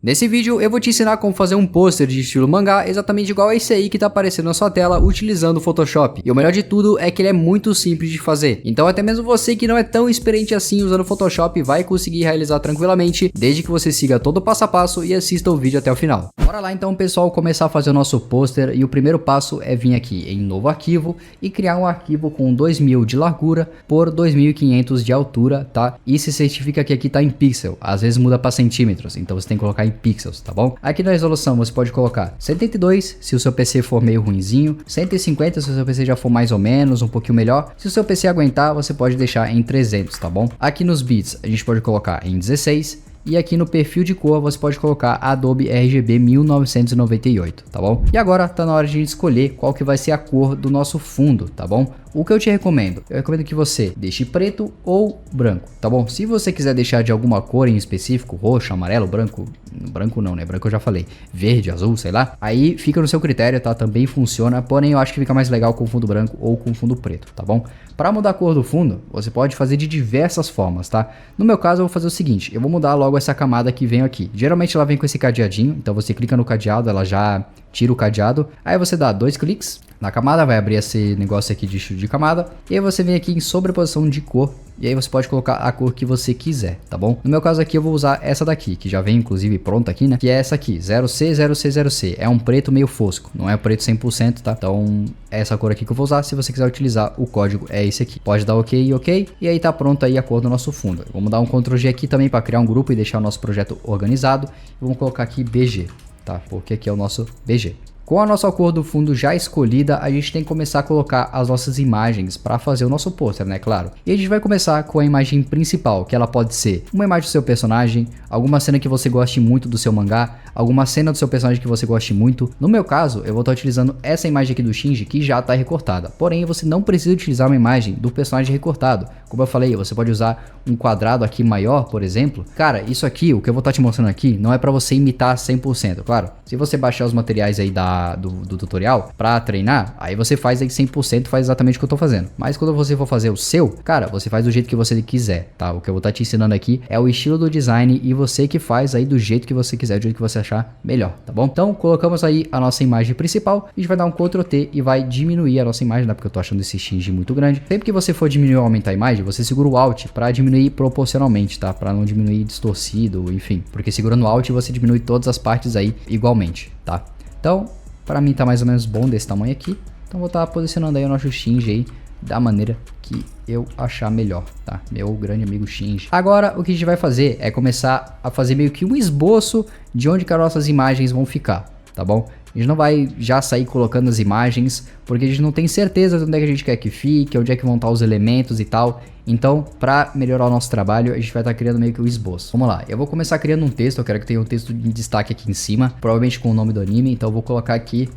Nesse vídeo eu vou te ensinar como fazer um pôster de estilo mangá exatamente igual a esse aí que tá aparecendo na sua tela utilizando o Photoshop. E o melhor de tudo é que ele é muito simples de fazer. Então até mesmo você que não é tão experiente assim usando o Photoshop vai conseguir realizar tranquilamente, desde que você siga todo o passo a passo e assista o vídeo até o final. Bora lá então, pessoal, começar a fazer o nosso pôster, e o primeiro passo é vir aqui em novo arquivo e criar um arquivo com 2000 de largura por 2500 de altura, tá? E se certifica que aqui tá em pixel, às vezes muda para centímetros, então você tem que colocar em pixels, tá bom? Aqui na resolução você pode colocar 72 se o seu PC for meio ruinzinho, 150 se o seu PC já for mais ou menos, um pouquinho melhor. Se o seu PC aguentar, você pode deixar em 300, tá bom? Aqui nos bits a gente pode colocar em 16. E aqui no perfil de cor você pode colocar Adobe RGB 1998, tá bom? E agora tá na hora de a gente escolher qual que vai ser a cor do nosso fundo, tá bom? O que eu te recomendo? Eu recomendo que você deixe preto ou branco, tá bom? Se você quiser deixar de alguma cor em específico, roxo, amarelo, branco, branco não, né? Branco eu já falei, verde, azul, sei lá. Aí fica no seu critério, tá? Também funciona, porém eu acho que fica mais legal com fundo branco ou com fundo preto, tá bom? Para mudar a cor do fundo, você pode fazer de diversas formas, tá? No meu caso eu vou fazer o seguinte, eu vou mudar logo essa camada que vem aqui. Geralmente ela vem com esse cadeadinho, então você clica no cadeado, ela já tira o cadeado. Aí você dá 2 cliques na camada, vai abrir esse negócio aqui de estilo de camada. E aí você vem aqui em sobreposição de cor. E aí você pode colocar a cor que você quiser, tá bom? No meu caso aqui eu vou usar essa daqui, que já vem inclusive pronta aqui, né? Que é essa aqui, 0C0C0C. É um preto meio fosco, não é preto 100%, tá? Então é essa cor aqui que eu vou usar. Se você quiser utilizar o código é esse aqui. Pode dar ok e ok. E aí tá pronto aí a cor do nosso fundo. Vamos dar um Ctrl G aqui também para criar um grupo e deixar o nosso projeto organizado. Vamos colocar aqui BG, tá? Porque aqui é o nosso BG. Com a nossa cor do fundo já escolhida, a gente tem que começar a colocar as nossas imagens para fazer o nosso pôster, né, claro. E a gente vai começar com a imagem principal, que ela pode ser uma imagem do seu personagem, alguma cena que você goste muito do seu mangá, alguma cena do seu personagem que você goste muito. No meu caso, eu vou estar utilizando essa imagem aqui do Shinji, que já está recortada. Porém, você não precisa utilizar uma imagem do personagem recortado. Como eu falei, você pode usar um quadrado aqui maior, por exemplo. Cara, isso aqui, o que eu vou estar te mostrando aqui, não é para você imitar 100%, claro. Se você baixar os materiais aí do tutorial para treinar, aí você faz aí 100%, faz exatamente o que eu tô fazendo. Mas quando você for fazer o seu, cara, você faz do jeito que você quiser, tá? O que eu vou estar te ensinando aqui é o estilo do design e você que faz aí do jeito que você quiser, do jeito que você achar melhor, tá bom? Então, colocamos aí a nossa imagem principal, a gente vai dar um Ctrl T e vai diminuir a nossa imagem, né? Porque eu tô achando esse Shinji muito grande. Sempre que você for diminuir ou aumentar a imagem, você segura o Alt para diminuir proporcionalmente, tá? Para não diminuir distorcido, enfim. Porque segurando o Alt você diminui todas as partes aí igualmente, tá? Então, para mim tá mais ou menos bom desse tamanho aqui. Então vou estar posicionando aí o nosso Shinji aí da maneira que eu achar melhor, tá? Meu grande amigo Shinji. Agora o que a gente vai fazer é começar a fazer meio que um esboço de onde que as nossas imagens vão ficar, tá bom? A gente não vai já sair colocando as imagens, porque a gente não tem certeza de onde é que a gente quer que fique, onde é que vão estar os elementos e tal. Então, para melhorar o nosso trabalho, a gente vai estar criando meio que o esboço. Vamos lá, eu vou começar criando um texto, eu quero que tenha um texto de destaque aqui em cima, provavelmente com o nome do anime, então eu vou colocar aqui,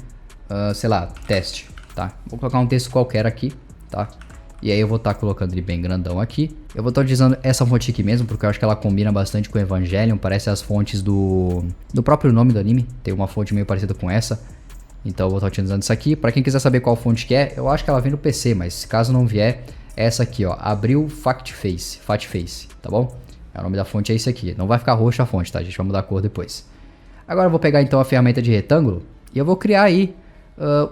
sei lá, teste, tá? Vou colocar um texto qualquer aqui, tá? E aí eu vou estar colocando ele bem grandão aqui. Eu vou estar utilizando essa fonte aqui mesmo, porque eu acho que ela combina bastante com o Evangelion. Parece as fontes do próprio nome do anime. Tem uma fonte meio parecida com essa. Então eu vou estar utilizando isso aqui. Para quem quiser saber qual fonte que é, eu acho que ela vem no PC, mas caso não vier, é essa aqui, ó. Abril Fatface, tá bom? O nome da fonte é esse aqui. Não vai ficar roxa a fonte, tá? A gente vai mudar a cor depois. Agora eu vou pegar então a ferramenta de retângulo e eu vou criar aí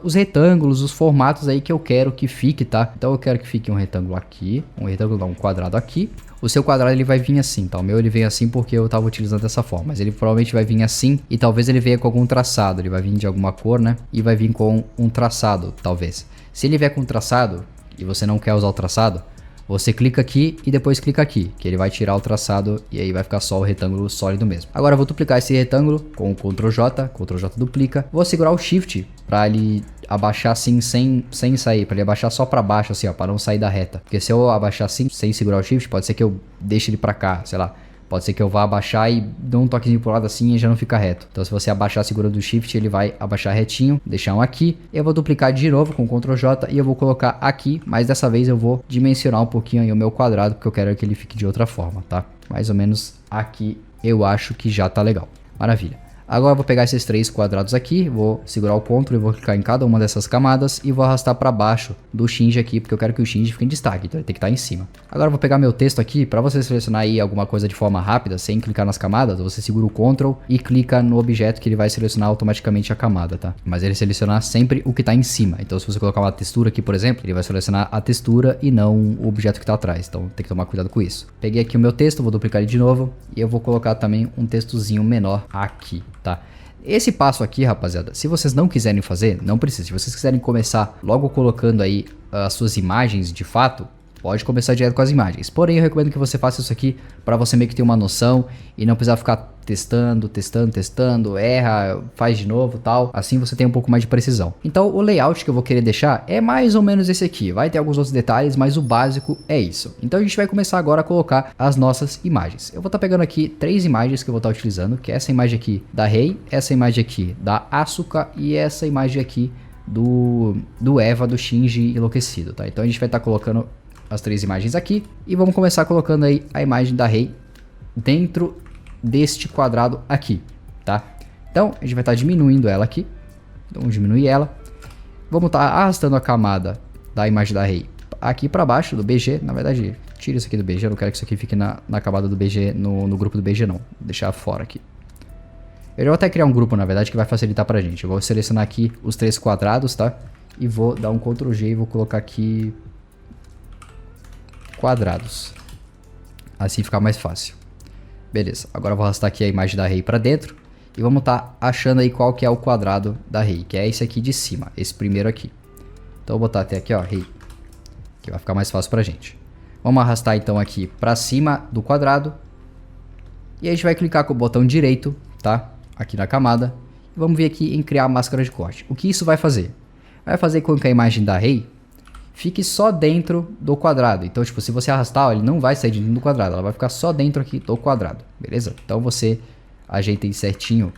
os retângulos, os formatos aí que eu quero que fique, tá? Então eu quero que fique um retângulo aqui, um quadrado aqui. O seu quadrado ele vai vir assim, tá? O meu ele vem assim porque eu tava utilizando dessa forma, mas ele provavelmente vai vir assim e talvez ele venha com algum traçado, ele vai vir de alguma cor, né? E vai vir com um traçado, talvez. Se ele vier com um traçado e você não quer usar o traçado, você clica aqui e depois clica aqui, que ele vai tirar o traçado e aí vai ficar só o retângulo sólido mesmo. Agora eu vou duplicar esse retângulo com o Ctrl J duplica. Vou segurar o Shift para ele abaixar assim sem sair, para ele abaixar só para baixo assim, ó, para não sair da reta. Porque se eu abaixar assim sem segurar o Shift, pode ser que eu deixe ele para cá, sei lá. Pode ser que eu vá abaixar e dê um toquezinho pro lado assim e já não fica reto. Então se você abaixar segurando o Shift, ele vai abaixar retinho, deixar um aqui. Eu vou duplicar de novo com Ctrl J e eu vou colocar aqui, mas dessa vez eu vou dimensionar um pouquinho aí o meu quadrado, porque eu quero que ele fique de outra forma, tá? Mais ou menos aqui eu acho que já tá legal. Maravilha. Agora eu vou pegar esses 3 quadrados aqui, vou segurar o Ctrl e vou clicar em cada uma dessas camadas e vou arrastar para baixo do Shinji aqui, porque eu quero que o Shinji fique em destaque, então ele tem que estar em cima. Agora eu vou pegar meu texto aqui, para você selecionar aí alguma coisa de forma rápida, sem clicar nas camadas, você segura o Ctrl e clica no objeto que ele vai selecionar automaticamente a camada, tá? Mas ele selecionar sempre o que está em cima, então se você colocar uma textura aqui, por exemplo, ele vai selecionar a textura e não o objeto que está atrás, então tem que tomar cuidado com isso. Peguei aqui o meu texto, vou duplicar ele de novo e eu vou colocar também um textozinho menor aqui, tá? Esse passo aqui, rapaziada, se vocês não quiserem fazer, não precisa. Se vocês quiserem começar logo colocando aí as suas imagens de fato, pode começar direto com as imagens. Porém, eu recomendo que você faça isso aqui para você meio que ter uma noção e não precisar ficar testando, erra, faz de novo, tal. Assim você tem um pouco mais de precisão. Então, o layout que eu vou querer deixar é mais ou menos esse aqui. Vai ter alguns outros detalhes, mas o básico é isso. Então, a gente vai começar agora a colocar as nossas imagens. Eu vou estar pegando aqui 3 imagens que eu vou estar utilizando, que é essa imagem aqui da Rei, essa imagem aqui da Asuka e essa imagem aqui do Eva, do Shinji enlouquecido, tá? Então, a gente vai estar colocando as 3 imagens aqui e vamos começar colocando aí a imagem da Rei dentro deste quadrado aqui, tá? Então a gente vai estar diminuindo ela aqui, então vamos diminuir ela, vamos estar arrastando a camada da imagem da Rei aqui para baixo do BG, na verdade tira isso aqui do BG, eu não quero que isso aqui fique na camada do BG, no grupo do BG não, vou deixar fora aqui. Eu já vou até criar um grupo na verdade que vai facilitar pra gente, eu vou selecionar aqui os 3 quadrados, tá? E vou dar um Ctrl G e vou colocar aqui quadrados, assim fica mais fácil. Beleza, agora eu vou arrastar aqui a imagem da Rei para dentro e vamos estar achando aí qual que é o quadrado da Rei, que é esse aqui de cima, esse primeiro aqui. Então eu vou botar até aqui, ó, Rei, que vai ficar mais fácil pra gente. Vamos arrastar então aqui para cima do quadrado e a gente vai clicar com o botão direito, tá? Aqui na camada e vamos vir aqui em criar máscara de corte. O que isso vai fazer? Vai fazer com que a imagem da Rei fique só dentro do quadrado. Então, tipo, se você arrastar, ó, ele não vai sair de dentro do quadrado. Ela vai ficar só dentro aqui do quadrado. Beleza? Então, você ajeita aí certinho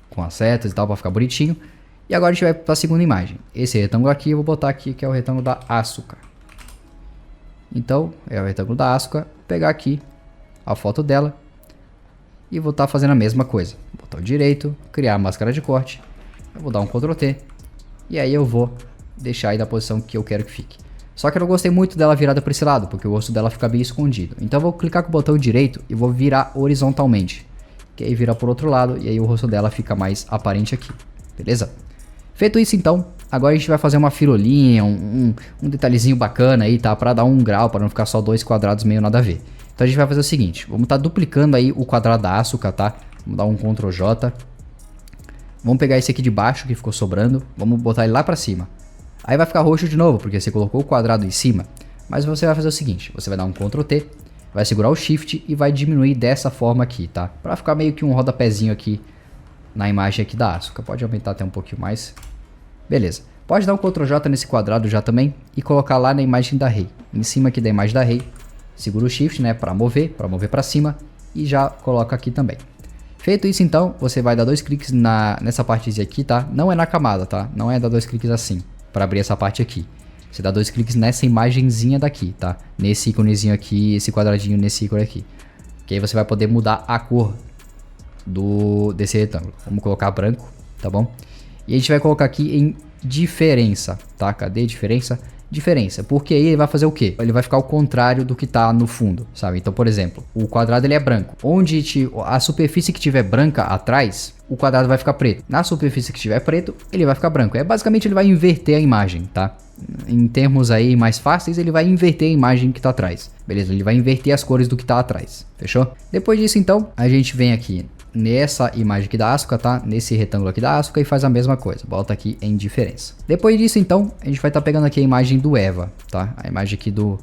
com as setas e tal, para ficar bonitinho. E agora a gente vai para a segunda imagem. Esse retângulo aqui, eu vou botar aqui, que é o retângulo da Asuka. Então, é o retângulo da Asuka. Vou pegar aqui a foto dela. E vou estar fazendo a mesma coisa. Botão direito, criar a máscara de corte. Eu vou dar um Ctrl T. E aí eu vou deixar aí da posição que eu quero que fique. Só que eu não gostei muito dela virada para esse lado, porque o rosto dela fica bem escondido. Então eu vou clicar com o botão direito e vou virar horizontalmente. Que aí vira por outro lado e aí o rosto dela fica mais aparente aqui. Beleza? Feito isso então, agora a gente vai fazer uma firulinha, um detalhezinho bacana aí, tá? Para dar um grau, para não ficar só 2 quadrados meio nada a ver. Então a gente vai fazer o seguinte, vamos estar duplicando aí o quadrado da Asuka, tá? Vamos dar um Ctrl J. Vamos pegar esse aqui de baixo que ficou sobrando, vamos botar ele lá para cima. Aí vai ficar roxo de novo, porque você colocou o quadrado em cima. Mas você vai fazer o seguinte, você vai dar um Ctrl T, vai segurar o Shift e vai diminuir dessa forma aqui, tá? Pra ficar meio que um rodapézinho aqui na imagem aqui da Asuka. Pode aumentar até um pouquinho mais. Beleza. Pode dar um Ctrl J nesse quadrado já também e colocar lá na imagem da Rei. Em cima aqui da imagem da Rei, segura o Shift, né, pra mover pra cima e já coloca aqui também. Feito isso então, você vai dar 2 cliques nessa partezinha aqui, tá? Não é na camada, tá? Não é dar 2 cliques assim. Para abrir essa parte aqui, você dá 2 cliques nessa imagenzinha daqui, tá? Nesse íconezinho aqui, esse quadradinho nesse ícone aqui. Que aí você vai poder mudar a cor desse retângulo. Vamos colocar branco, tá bom? E a gente vai colocar aqui em diferença, tá? Cadê diferença? Diferença, porque aí ele vai fazer o quê? Ele vai ficar ao contrário do que tá no fundo, sabe? Então, por exemplo, o quadrado ele é branco. Onde a superfície que tiver branca atrás, o quadrado vai ficar preto. Na superfície que tiver preto, ele vai ficar branco. Basicamente ele vai inverter a imagem, tá? Em termos aí mais fáceis, ele vai inverter a imagem que tá atrás. Beleza? Ele vai inverter as cores do que tá atrás. Fechou? Depois disso, então, a gente vem aqui nessa imagem aqui da Asuka, tá? Nesse retângulo aqui da Asuka e faz a mesma coisa. Bota aqui em diferença. Depois disso, então, a gente vai estar pegando aqui a imagem do Eva, tá? A imagem aqui do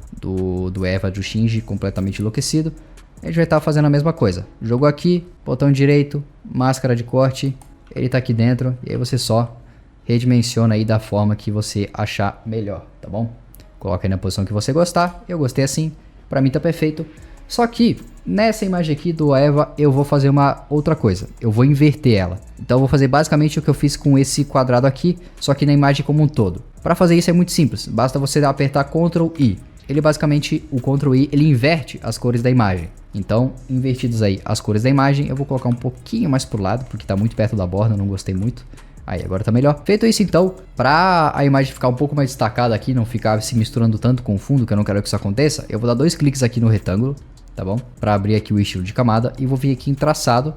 Eva, do Shinji, completamente enlouquecido. A gente vai estar fazendo a mesma coisa. Jogou aqui, botão direito, máscara de corte. Ele tá aqui dentro e aí você só redimensiona aí da forma que você achar melhor, tá bom? Coloca aí na posição que você gostar. Eu gostei assim, pra mim tá perfeito. Só que nessa imagem aqui do Eva eu vou fazer uma outra coisa. Eu vou inverter ela. Então eu vou fazer basicamente o que eu fiz com esse quadrado aqui, só que na imagem como um todo. Para fazer isso é muito simples. Basta você apertar Ctrl I. Ele basicamente, o Ctrl I, ele inverte as cores da imagem. Então, invertidos aí as cores da imagem, eu vou colocar um pouquinho mais pro lado, porque tá muito perto da borda, não gostei muito. Aí, agora tá melhor. Feito isso então, pra a imagem ficar um pouco mais destacada aqui, não ficar se misturando tanto com o fundo, que eu não quero que isso aconteça, eu vou dar 2 cliques aqui no retângulo, tá bom? Pra abrir aqui o estilo de camada, e vou vir aqui em traçado,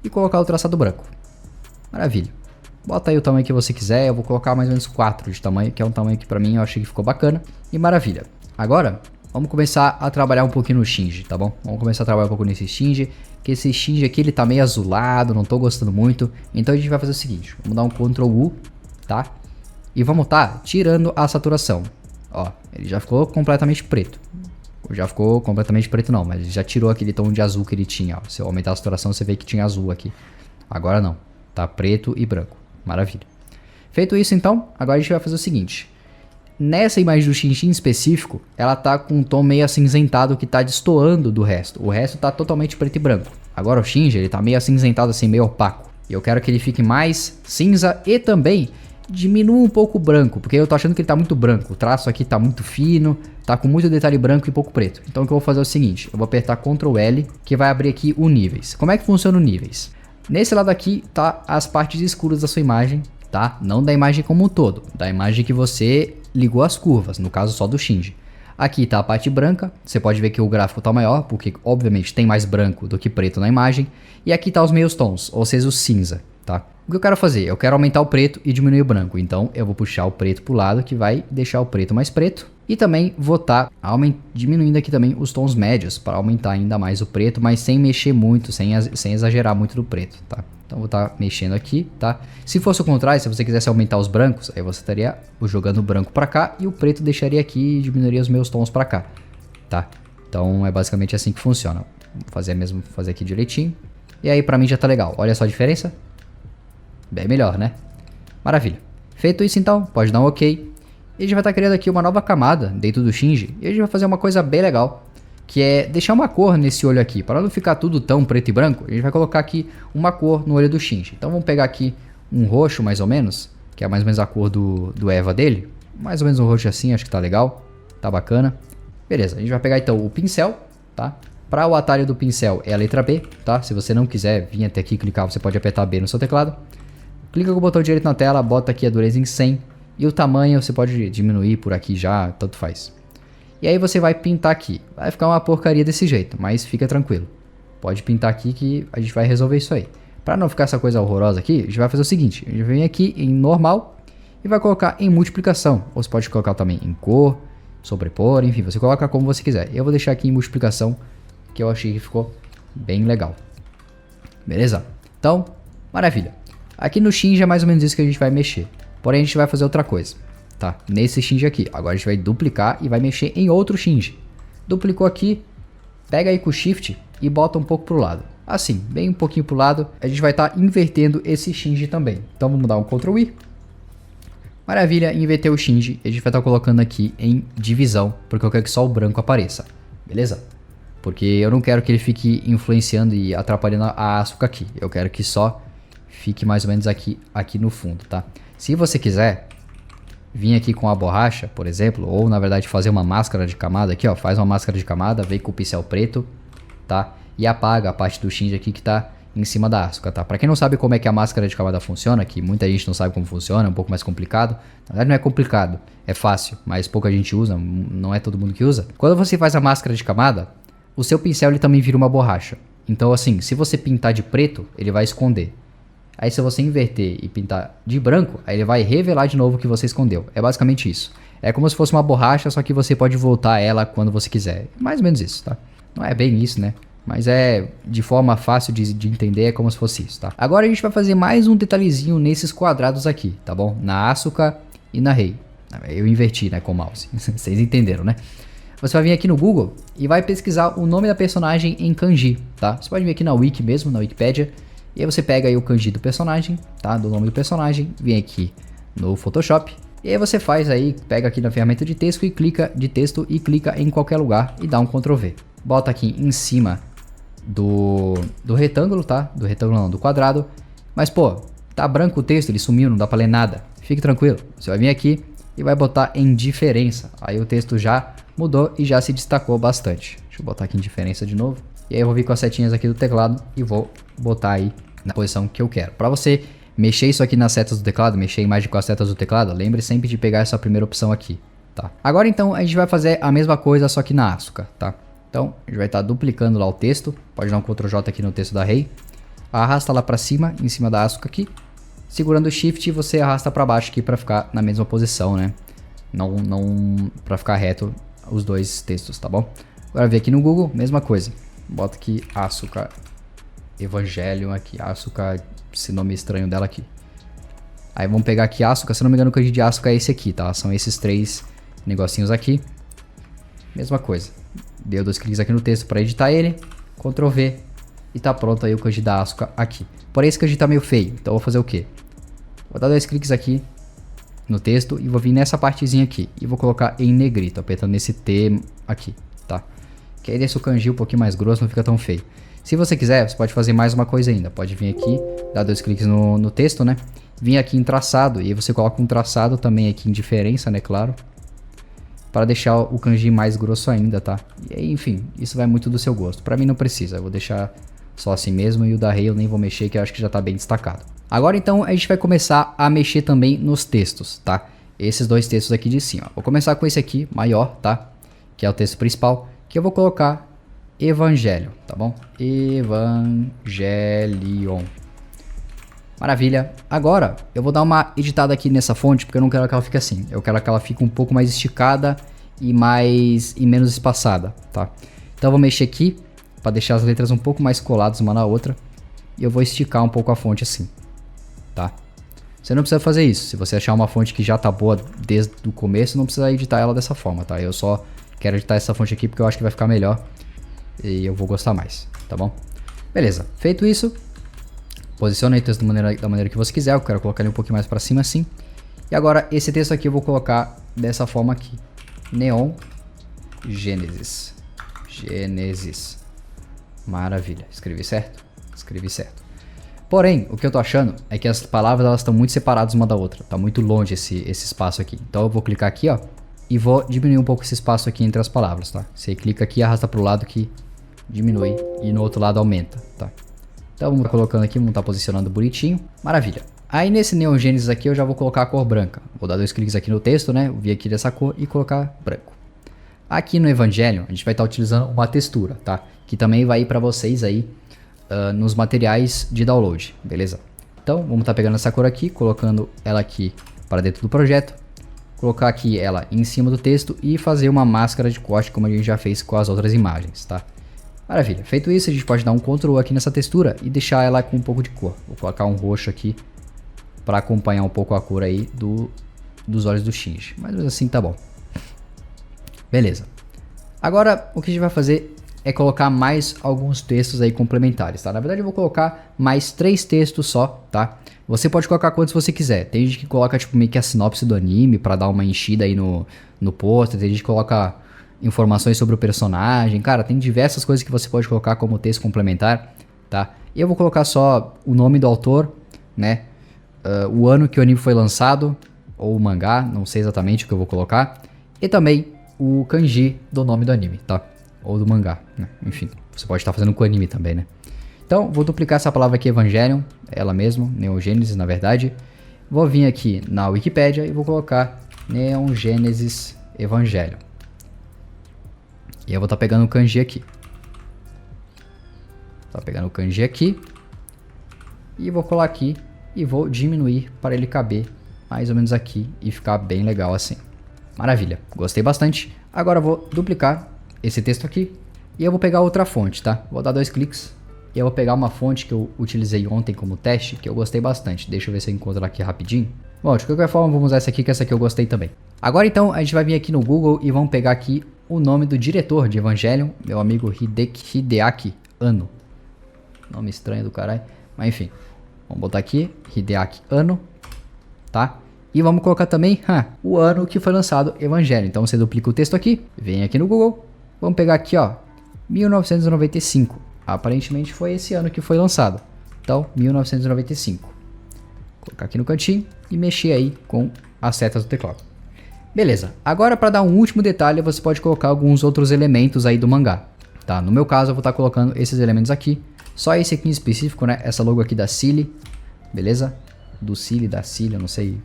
e colocar o traçado branco. Maravilha. Bota aí o tamanho que você quiser, eu vou colocar mais ou menos 4 de tamanho, que é um tamanho que pra mim eu achei que ficou bacana. E maravilha. Agora, vamos começar a trabalhar um pouquinho no Shinji, tá bom? Vamos começar a trabalhar um pouco nesse Shinji, que esse Shinji aqui ele tá meio azulado, não tô gostando muito. Então a gente vai fazer o seguinte, vamos dar um Ctrl U, tá? E vamos tá tirando a saturação. Ó, ele já ficou completamente preto. Já ficou completamente preto não, mas já tirou aquele tom de azul que ele tinha, ó. Se eu aumentar a saturação você vê que tinha azul aqui. Agora não, tá preto e branco. Maravilha. Feito isso então, agora a gente vai fazer o seguinte. Nessa imagem do Shinji em específico, ela tá com um tom meio acinzentado que tá destoando do resto. O resto tá totalmente preto e branco. Agora o Shinji, ele tá meio acinzentado assim, meio opaco. E eu quero que ele fique mais cinza e também diminua um pouco o branco, porque eu tô achando que ele tá muito branco. O traço aqui tá muito fino, tá com muito detalhe branco e pouco preto. Então o que eu vou fazer é o seguinte, eu vou apertar Ctrl L, que vai abrir aqui o níveis. Como é que funciona o níveis? Nesse lado aqui tá as partes escuras da sua imagem, tá? Não da imagem como um todo, da imagem que você ligou as curvas, no caso só do Shinji. Aqui tá a parte branca, você pode ver que o gráfico tá maior, porque obviamente tem mais branco do que preto na imagem. E aqui tá os meios tons, ou seja, o cinza, tá? O que eu quero fazer? Eu quero aumentar o preto e diminuir o branco, então eu vou puxar o preto pro lado, que vai deixar o preto mais preto. E também vou estar diminuindo aqui também os tons médios, para aumentar ainda mais o preto, mas sem mexer muito, sem exagerar muito no preto, tá? Então vou estar mexendo aqui, tá? Se fosse o contrário, se você quisesse aumentar os brancos, aí você estaria jogando o branco para cá e o preto deixaria aqui e diminuiria os meus tons para cá, tá? Então é basicamente assim que funciona. Vou fazer aqui direitinho. E aí para mim já tá legal. Olha só a diferença. Bem melhor, né? Maravilha. Feito isso então, pode dar um OK. E a gente vai estar criando aqui uma nova camada dentro do Shinji. E a gente vai fazer uma coisa bem legal, que é deixar uma cor nesse olho aqui. Para não ficar tudo tão preto e branco, a gente vai colocar aqui uma cor no olho do Shinji. Então vamos pegar aqui um roxo mais ou menos, que é mais ou menos a cor do Eva dele. Mais ou menos um roxo assim, acho que tá legal. Tá bacana. Beleza, a gente vai pegar então o pincel, tá? Para o atalho do pincel é a letra B, tá? Se você não quiser vir até aqui e clicar, você pode apertar B no seu teclado. Clica com o botão direito na tela, bota aqui a dureza em 100. E o tamanho você pode diminuir por aqui já, tanto faz. E aí você vai pintar aqui. Vai ficar uma porcaria desse jeito, mas fica tranquilo. Pode pintar aqui que a gente vai resolver isso aí. Para não ficar essa coisa horrorosa aqui, a gente vai fazer o seguinte. A gente vem aqui em normal e vai colocar em multiplicação. Ou você pode colocar também em cor, sobrepor, enfim, você coloca como você quiser. Eu vou deixar aqui em multiplicação, que eu achei que ficou bem legal. Beleza? Então, maravilha. Aqui no Shinji é mais ou menos isso que a gente vai mexer. Porém, a gente vai fazer outra coisa, tá? Nesse Shinji aqui. Agora a gente vai duplicar e vai mexer em outro Shinji. Duplicou aqui, pega aí com o Shift e bota um pouco pro lado. Assim, bem um pouquinho pro lado. A gente vai estar invertendo esse Shinji também. Então vamos dar um Ctrl I. Maravilha, inverter o Shinji. A gente vai estar colocando aqui em divisão, porque eu quero que só o branco apareça. Beleza? Porque eu não quero que ele fique influenciando e atrapalhando a Asuka aqui. Eu quero que só fique mais ou menos aqui no fundo, tá? Se você quiser vir aqui com a borracha, por exemplo, ou na verdade fazer uma máscara de camada aqui, ó, faz uma máscara de camada, vem com o pincel preto, tá? E apaga a parte do Shinji aqui que tá em cima da Asuka, tá? Pra quem não sabe como é que a máscara de camada funciona, que muita gente não sabe como funciona, é um pouco mais complicado. Na verdade não é complicado, é fácil, mas pouca gente usa, não é todo mundo que usa. Quando você faz a máscara de camada, o seu pincel ele também vira uma borracha. Então assim, se você pintar de preto, ele vai esconder. Aí se você inverter e pintar de branco, aí ele vai revelar de novo o que você escondeu. É basicamente isso. É como se fosse uma borracha, só que você pode voltar ela quando você quiser. Mais ou menos isso, tá? Não é bem isso, né? Mas é de forma fácil de entender, é como se fosse isso, tá? Agora a gente vai fazer mais um detalhezinho nesses quadrados aqui, tá bom? Na Asuka e na Rei. Eu inverti, né, com o mouse. Vocês entenderam, né? Você vai vir aqui no Google e vai pesquisar o nome da personagem em kanji, tá? Você pode vir aqui na Wiki mesmo, na Wikipedia. E aí você pega aí o kanji do personagem, tá? Do nome do personagem, vem aqui no Photoshop. E aí você faz aí, pega aqui na ferramenta de texto e clica em qualquer lugar e dá um Ctrl V. Bota aqui em cima do retângulo, tá? Do retângulo não, do quadrado. Mas pô, tá branco o texto, ele sumiu, não dá pra ler nada. Fique tranquilo, você vai vir aqui e vai botar em diferença. Aí o texto já mudou e já se destacou bastante. Deixa eu botar aqui em diferença de novo. E aí eu vou vir com as setinhas aqui do teclado e vou botar aí na posição que eu quero. Para você mexer isso aqui nas setas do teclado, mexer a imagem com as setas do teclado, lembre sempre de pegar essa primeira opção aqui, tá? Agora então a gente vai fazer a mesma coisa só que na Asuka, tá? Então a gente vai estar duplicando lá o texto, pode dar um Ctrl J aqui no texto da Rei, arrasta lá para cima, em cima da Asuka aqui, segurando o Shift você arrasta para baixo aqui para ficar na mesma posição, né? Não para ficar reto os dois textos, tá bom? Agora vem aqui no Google, mesma coisa, bota aqui Asuka Evangelion aqui, Asuka, esse nome estranho dela aqui. Aí vamos pegar aqui Asuka, se não me engano o kanji de Asuka é esse aqui, tá? São esses 3 negocinhos aqui. Mesma coisa. Deu 2 cliques aqui no texto para editar ele, Ctrl V e tá pronto aí o kanji da Asuka aqui. Porém esse kanji tá meio feio, então eu vou fazer o quê? Vou dar 2 cliques aqui no texto e vou vir nessa partezinha aqui e vou colocar em negrito, apertando nesse T aqui, tá? Que aí deixa o kanji um pouquinho mais grosso, não fica tão feio. Se você quiser, você pode fazer mais uma coisa ainda. Pode vir aqui, dar 2 cliques no texto, né? Vir aqui em traçado e aí você coloca um traçado também aqui em diferença, né? Claro. Para deixar o kanji mais grosso ainda, tá? E aí, enfim, isso vai muito do seu gosto. Pra mim não precisa, eu vou deixar só assim mesmo e o da Rei eu nem vou mexer, que eu acho que já tá bem destacado. Agora então a gente vai começar a mexer também nos textos, tá? Esses 2 textos aqui de cima. Vou começar com esse aqui, maior, tá? Que é o texto principal, que eu vou colocar Evangelho, tá bom? Evangelion. Maravilha. Agora, eu vou dar uma editada aqui nessa fonte, porque eu não quero que ela fique assim. Eu quero que ela fique um pouco mais esticada e menos espaçada, tá? Então eu vou mexer aqui, para deixar as letras um pouco mais coladas uma na outra. E eu vou esticar um pouco a fonte assim, tá? Você não precisa fazer isso. Se você achar uma fonte que já tá boa desde o começo, não precisa editar ela dessa forma, tá? Eu só quero editar essa fonte aqui porque eu acho que vai ficar melhor. E eu vou gostar mais, tá bom? Beleza, feito isso, posicione o texto da maneira que você quiser. Eu quero colocar ele um pouquinho mais para cima assim. E agora esse texto aqui eu vou colocar dessa forma aqui. Neon Gênesis. Gênesis. Maravilha, escrevi certo? Escrevi certo. Porém, o que eu tô achando é que as palavras elas estão muito separadas uma da outra. Tá muito longe esse espaço aqui. Então eu vou clicar aqui, ó. E vou diminuir um pouco esse espaço aqui entre as palavras, tá? Você clica aqui e arrasta pro lado que diminui e no outro lado aumenta, tá? Então vamos colocando aqui, vamos estar posicionando bonitinho. Maravilha. Aí nesse Neon Genesis aqui eu já vou colocar a cor branca. Vou dar 2 cliques aqui no texto, né? Vir aqui dessa cor e colocar branco. Aqui no Evangelion a gente vai estar utilizando uma textura, tá? Que também vai ir para vocês aí nos materiais de download, beleza? Então vamos estar pegando essa cor aqui, colocando ela aqui para dentro do projeto. Colocar aqui ela em cima do texto e fazer uma máscara de corte como a gente já fez com as outras imagens, tá? Maravilha, feito isso a gente pode dar um Ctrl aqui nessa textura e deixar ela com um pouco de cor. Vou colocar um roxo aqui para acompanhar um pouco a cor aí dos olhos do Shinji, mas assim tá bom. Beleza, agora o que a gente vai fazer é colocar mais alguns textos aí complementares, tá? Na verdade eu vou colocar mais 3 textos só, tá? Você pode colocar quantos você quiser. Tem gente que coloca tipo meio que a sinopse do anime pra dar uma enchida aí no pôster. Tem gente que coloca informações sobre o personagem. Cara, tem diversas coisas que você pode colocar como texto complementar, tá? E eu vou colocar só o nome do autor, né? O ano que o anime foi lançado, ou o mangá, não sei exatamente o que eu vou colocar. E também o kanji do nome do anime, tá? Ou do mangá, né? Enfim, você pode estar fazendo com o anime também, né? Então, vou duplicar essa palavra aqui, Evangelion, ela mesmo, Neon Genesis, na verdade. Vou vir aqui na Wikipédia e vou colocar Neon Genesis Evangelion. E eu vou estar pegando o kanji aqui. Tá pegando o kanji aqui. E vou colar aqui e vou diminuir para ele caber mais ou menos aqui e ficar bem legal assim. Maravilha, gostei bastante. Agora eu vou duplicar esse texto aqui e eu vou pegar outra fonte, tá? Vou dar 2 cliques. E eu vou pegar uma fonte que eu utilizei ontem como teste, que eu gostei bastante. Deixa eu ver se eu encontro ela aqui rapidinho. Bom, de qualquer forma, vamos usar essa aqui, que essa aqui eu gostei também. Agora então, a gente vai vir aqui no Google e vamos pegar aqui o nome do diretor de Evangelion, meu amigo Hideaki Anno. Nome estranho do caralho, mas enfim. Vamos botar aqui, Hideaki Anno, tá? E vamos colocar também o ano que foi lançado Evangelion. Então você duplica o texto aqui, vem aqui no Google, vamos pegar aqui, ó, 1995. Aparentemente foi esse ano que foi lançado. Então, 1995. Colocar aqui no cantinho e mexer aí com as setas do teclado. Beleza. Agora, para dar um último detalhe, você pode colocar alguns outros elementos aí do mangá. tá? No meu caso eu vou estar colocando esses elementos aqui, só esse aqui em específico, né? Essa logo aqui da Silly, beleza? Do Silly, da Silly, eu não sei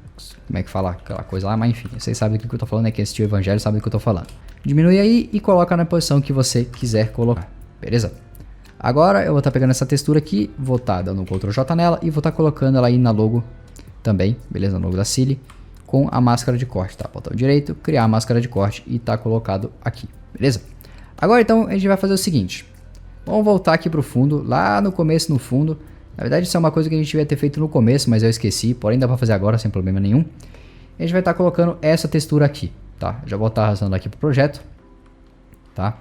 como é que fala aquela coisa lá, mas enfim, vocês sabem do que eu tô falando, né? Quem assistiu o Evangelho sabe do que eu tô falando. Diminui aí e coloca na posição que você quiser colocar, beleza? Agora eu vou estar pegando essa textura aqui, vou estar dando um Ctrl J nela e vou estar colocando ela aí na logo também, beleza? Na logo da Silly, com a máscara de corte, tá? Botão direito, criar a máscara de corte e tá colocado aqui, beleza? Agora então a gente vai fazer o seguinte, vamos voltar aqui pro fundo, lá no começo no fundo. Na verdade isso é uma coisa que a gente devia ter feito no começo, mas eu esqueci, porém dá pra fazer agora sem problema nenhum. A gente vai estar colocando essa textura aqui, tá? Já vou estar arrastando aqui pro projeto, tá?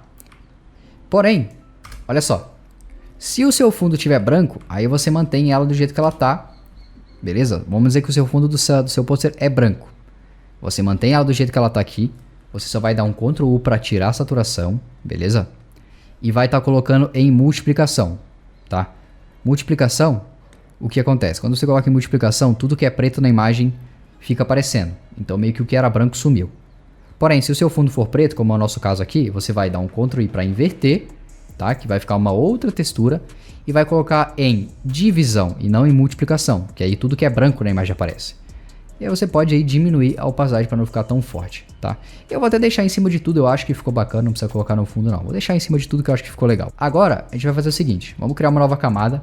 Porém, olha só, se o seu fundo tiver branco, aí você mantém ela do jeito que ela tá, beleza? Vamos dizer que o seu fundo do seu pôster é branco. Você mantém ela do jeito que ela tá aqui, você só vai dar um Ctrl U para tirar a saturação, beleza? E vai estar colocando em multiplicação, tá? Multiplicação, o que acontece? Quando você coloca em multiplicação, tudo que é preto na imagem fica aparecendo. Então meio que o que era branco sumiu. Porém, se o seu fundo for preto, como é o nosso caso aqui, você vai dar um Ctrl I para inverter, tá? Que vai ficar uma outra textura e vai colocar em divisão e não em multiplicação, que aí tudo que é branco na imagem aparece. E aí você pode aí diminuir a opacidade para não ficar tão forte, tá? Eu vou até deixar em cima de tudo, eu acho que ficou bacana, não precisa colocar no fundo não. Vou deixar em cima de tudo que eu acho que ficou legal. Agora, a gente vai fazer o seguinte, vamos criar uma nova camada.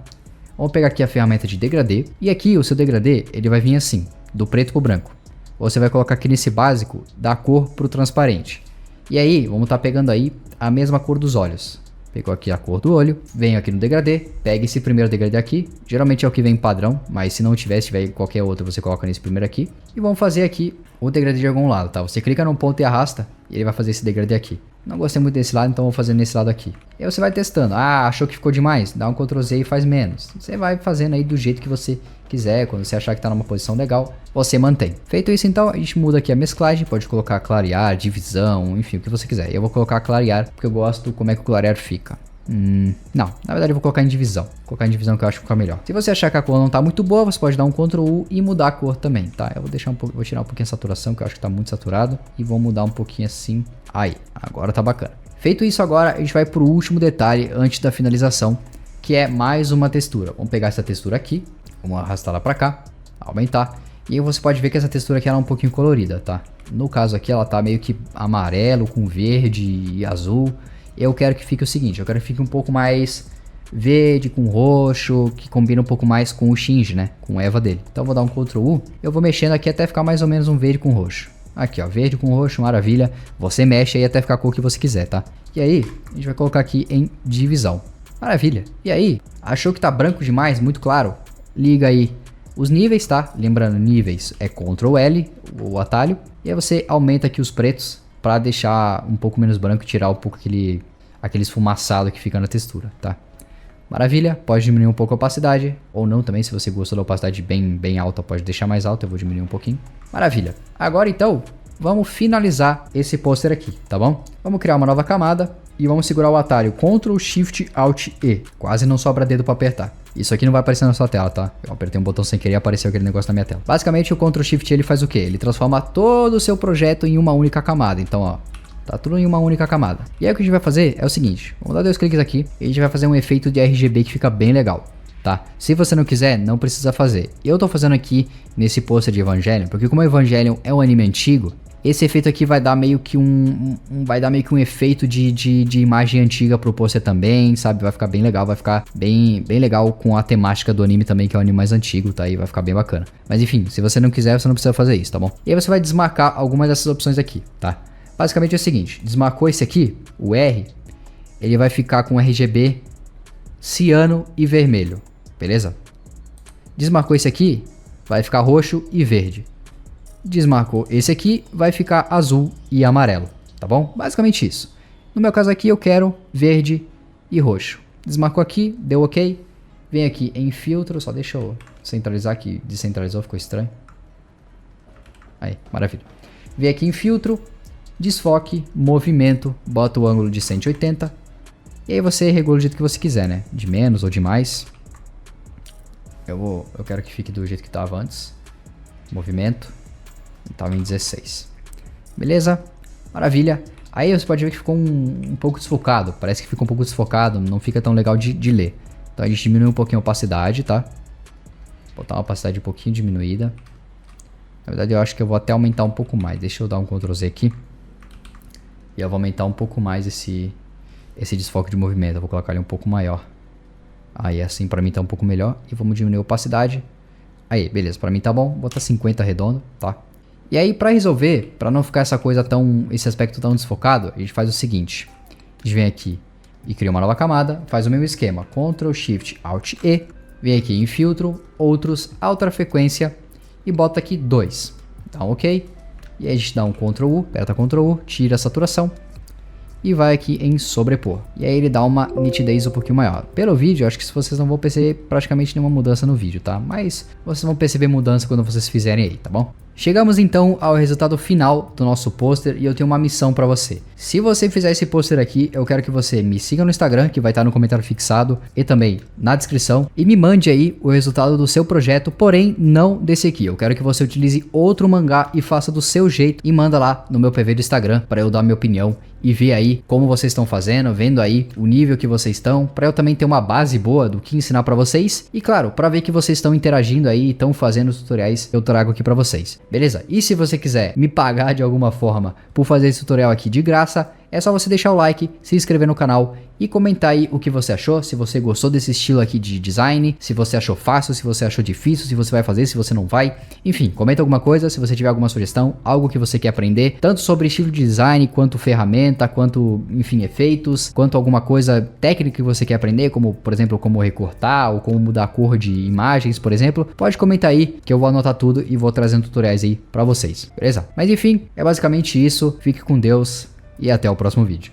Vamos pegar aqui a ferramenta de degradê. E aqui o seu degradê, ele vai vir assim, do preto pro branco. Você vai colocar aqui nesse básico, da cor pro transparente. E aí, vamos estar pegando aí a mesma cor dos olhos. Pegou aqui a cor do olho, venho aqui no degradê, pega esse primeiro degradê aqui, geralmente é o que vem padrão, mas se não tiver, se tiver qualquer outro, você coloca nesse primeiro aqui. E vamos fazer aqui o degradê de algum lado, tá? Você clica no ponto e arrasta, e ele vai fazer esse degradê aqui. Não gostei muito desse lado, então vou fazer nesse lado aqui. E aí você vai testando, achou que ficou demais? Dá um Ctrl Z e faz menos. Você vai fazendo aí do jeito que você quiser, quando você achar que tá numa posição legal, você mantém. Feito isso então, a gente muda aqui a mesclagem, pode colocar clarear, divisão, enfim, o que você quiser. Eu vou colocar clarear, porque eu gosto como é que o clarear fica. Não, na verdade eu vou colocar em divisão. Vou colocar em divisão que eu acho que fica melhor. Se você achar que a cor não tá muito boa, você pode dar um Ctrl U e mudar a cor também, tá? Eu vou deixar vou tirar um pouquinho a saturação, que eu acho que tá muito saturado, e vou mudar um pouquinho assim. Aí, agora tá bacana. Feito isso agora, a gente vai pro último detalhe antes da finalização, que é mais uma textura. Vamos pegar essa textura aqui, vamos arrastá-la pra cá, aumentar. E aí você pode ver que essa textura aqui ela é um pouquinho colorida, tá? No caso aqui ela tá meio que amarelo com verde e azul. Eu quero que fique o seguinte, eu quero que fique um pouco mais verde com roxo, que combina um pouco mais com o Shinji, né? Com o Eva dele. Então eu vou dar um Ctrl U, eu vou mexendo aqui até ficar mais ou menos um verde com roxo. Aqui ó, verde com roxo, maravilha. Você mexe aí até ficar a cor que você quiser, tá? E aí, a gente vai colocar aqui em divisão. Maravilha. E aí, achou que tá branco demais, muito claro? Liga aí os níveis, tá? Lembrando, níveis é Ctrl L, o atalho. E aí você aumenta aqui os pretos para deixar um pouco menos branco e tirar um pouco aquele esfumaçado que fica na textura, tá? Maravilha, pode diminuir um pouco a opacidade, ou não também, se você gostou da opacidade bem alta, pode deixar mais alta, eu vou diminuir um pouquinho. Maravilha. Agora então, vamos finalizar esse pôster aqui, tá bom? Vamos criar uma nova camada e vamos segurar o atalho Ctrl Shift Alt E. Quase não sobra dedo para apertar. Isso aqui não vai aparecer na sua tela, tá? Eu apertei um botão sem querer e apareceu aquele negócio na minha tela. Basicamente o Ctrl Shift ele faz o quê? Ele transforma todo o seu projeto em uma única camada. Então ó, tá tudo em uma única camada. E aí o que a gente vai fazer é o seguinte, vamos dar 2 cliques aqui e a gente vai fazer um efeito de RGB que fica bem legal, tá? Se você não quiser, não precisa fazer. Eu tô fazendo aqui nesse pôster de Evangelion, porque como Evangelion é um anime antigo, esse efeito aqui vai dar meio que um efeito de imagem antiga pro pôster também, sabe? Vai ficar bem legal, vai ficar bem legal com a temática do anime também, que é um anime mais antigo, tá? E vai ficar bem bacana. Mas enfim, se você não quiser, você não precisa fazer isso, tá bom? E aí você vai desmarcar algumas dessas opções aqui, tá? Basicamente é o seguinte, desmarcou esse aqui, o R, ele vai ficar com RGB ciano e vermelho, beleza? Desmarcou esse aqui, vai ficar roxo e verde. Desmarcou esse aqui, vai ficar azul e amarelo, tá bom? Basicamente isso. No meu caso aqui eu quero verde e roxo. Desmarcou aqui, deu ok. Vem aqui em filtro, só deixa eu centralizar aqui, descentralizou, ficou estranho. Aí, maravilha. Vem aqui em filtro, desfoque, movimento, bota o ângulo de 180. E aí você regula do jeito que você quiser, né? De menos ou de mais. Eu quero que fique do jeito que estava antes. Movimento. Estava em 16. Beleza? Maravilha. Aí você pode ver que ficou um pouco desfocado, parece que ficou um pouco desfocado, não fica tão legal de ler. Então a gente diminui um pouquinho a opacidade, tá? Vou botar uma opacidade um pouquinho diminuída. Na verdade eu acho que eu vou até aumentar um pouco mais, deixa eu dar um Ctrl Z aqui. E eu vou aumentar um pouco mais esse desfoque de movimento, eu vou colocar ele um pouco maior. Aí assim pra mim tá um pouco melhor. E vamos diminuir a opacidade. Aí, beleza, pra mim tá bom, vou botar 50 redondo, tá? E aí pra resolver, pra não ficar esse aspecto tão desfocado, a gente faz o seguinte. A gente vem aqui e cria uma nova camada, faz o mesmo esquema, Ctrl Shift Alt E, vem aqui em filtro, outros, alta frequência e bota aqui 2. Dá um OK. E aí a gente dá um Ctrl U, aperta Ctrl U, tira a saturação e vai aqui em sobrepor. E aí ele dá uma nitidez um pouquinho maior. Pelo vídeo, acho que vocês não vão perceber praticamente nenhuma mudança no vídeo, tá? Mas vocês vão perceber mudança quando vocês fizerem aí, tá bom? Chegamos então ao resultado final do nosso pôster e eu tenho uma missão pra você. Se você fizer esse pôster aqui, eu quero que você me siga no Instagram, que vai estar no comentário fixado e também na descrição, e me mande aí o resultado do seu projeto, porém não desse aqui. Eu quero que você utilize outro mangá e faça do seu jeito e manda lá no meu PV do Instagram para eu dar minha opinião e ver aí como vocês estão fazendo, vendo aí o nível que vocês estão, para eu também ter uma base boa do que ensinar para vocês e claro, para ver que vocês estão interagindo aí e estão fazendo os tutoriais que eu trago aqui para vocês. Beleza? E se você quiser me pagar de alguma forma por fazer esse tutorial aqui de graça, é só você deixar o like, se inscrever no canal e comentar aí o que você achou, se você gostou desse estilo aqui de design, se você achou fácil, se você achou difícil, se você vai fazer, se você não vai. Enfim, comenta alguma coisa, se você tiver alguma sugestão, algo que você quer aprender, tanto sobre estilo de design, quanto ferramenta, quanto, enfim, efeitos, quanto alguma coisa técnica que você quer aprender, como, por exemplo, como recortar ou como mudar a cor de imagens, por exemplo. Pode comentar aí que eu vou anotar tudo e vou trazendo tutoriais aí pra vocês, beleza? Mas enfim, é basicamente isso. Fique com Deus e até o próximo vídeo.